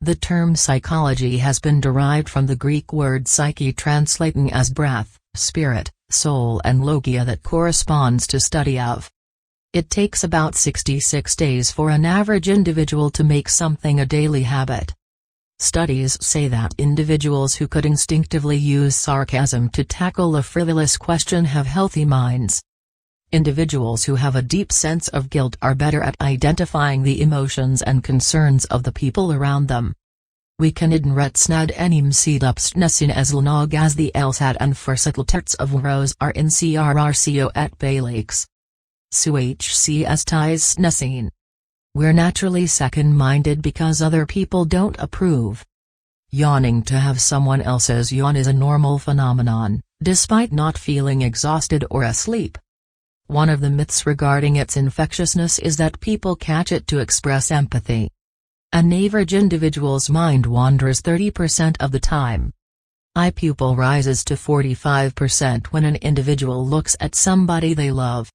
The term psychology has been derived from the Greek word psyche, translating as breath, spirit, soul, and logia, that corresponds to study of. It takes about 66 days for an average individual to make something a daily habit. Studies say that individuals who could instinctively use sarcasm to tackle a frivolous question have healthy minds. Individuals who have a deep sense of guilt are better at identifying the emotions and concerns of the people around them. We kan idnretsnad enim sidupsnesin as lanog as the elsad and versatelterts of rose are in crrco at baylakes. Suhcs ties snesin. We're naturally second-minded because other people don't approve. Yawning to have someone else's yawn is a normal phenomenon, despite not feeling exhausted or asleep. One of the myths regarding its infectiousness is that people catch it to express empathy. An average individual's mind wanders 30% of the time. Eye pupil rises to 45% when an individual looks at somebody they love.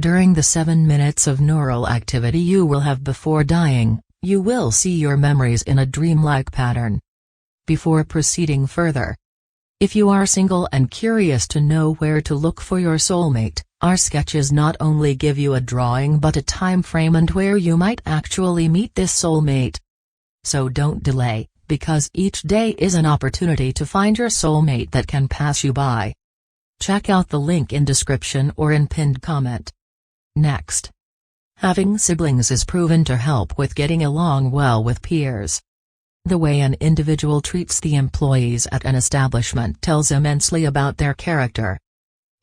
During the 7 minutes of neural activity you will have before dying, you will see your memories in a dreamlike pattern. Before proceeding further, if you are single and curious to know where to look for your soulmate, our sketches not only give you a drawing but a time frame and where you might actually meet this soulmate. So don't delay, because each day is an opportunity to find your soulmate that can pass you by. Check out the link in description or in pinned comment. Next. Having siblings is proven to help with getting along well with peers. The way an individual treats the employees at an establishment tells immensely about their character.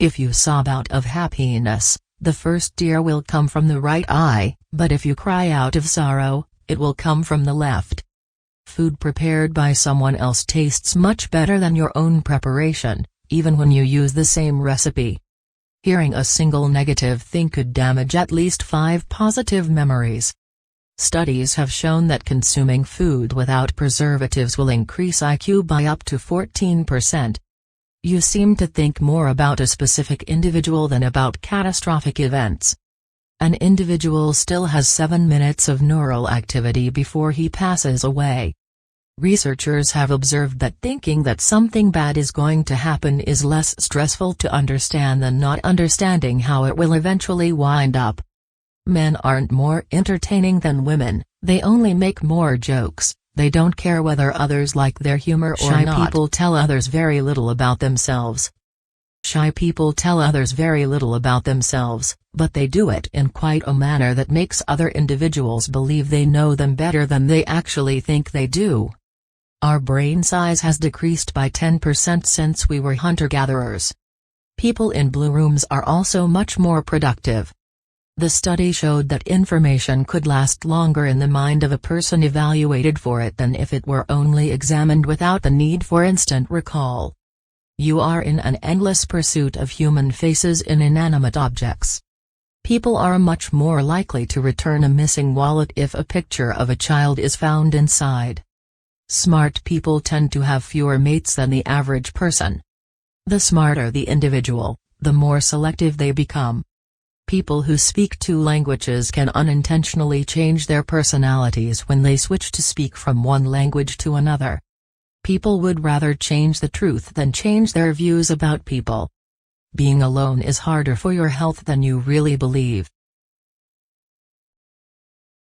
If you sob out of happiness, the first tear will come from the right eye, but if you cry out of sorrow, it will come from the left. Food prepared by someone else tastes much better than your own preparation, even when you use the same recipe. Hearing a single negative thing could damage at least 5 positive memories. Studies have shown that consuming food without preservatives will increase IQ by up to 14%. You seem to think more about a specific individual than about catastrophic events. An individual still has 7 minutes of neural activity before he passes away. Researchers have observed that thinking that something bad is going to happen is less stressful to understand than not understanding how it will eventually wind up. Men aren't more entertaining than women, they only make more jokes, they don't care whether others like their humor or not. Shy people tell others very little about themselves. But they do it in quite a manner that makes other individuals believe they know them better than they actually think they do. Our brain size has decreased by 10% since we were hunter-gatherers. People in blue rooms are also much more productive. The study showed that information could last longer in the mind of a person evaluated for it than if it were only examined without the need for instant recall. You are in an endless pursuit of human faces in inanimate objects. People are much more likely to return a missing wallet if a picture of a child is found inside. Smart people tend to have fewer mates than the average person. The smarter the individual, the more selective they become. People who speak 2 languages can unintentionally change their personalities when they switch to speak from one language to another. People would rather change the truth than change their views about people. Being alone is harder for your health than you really believe.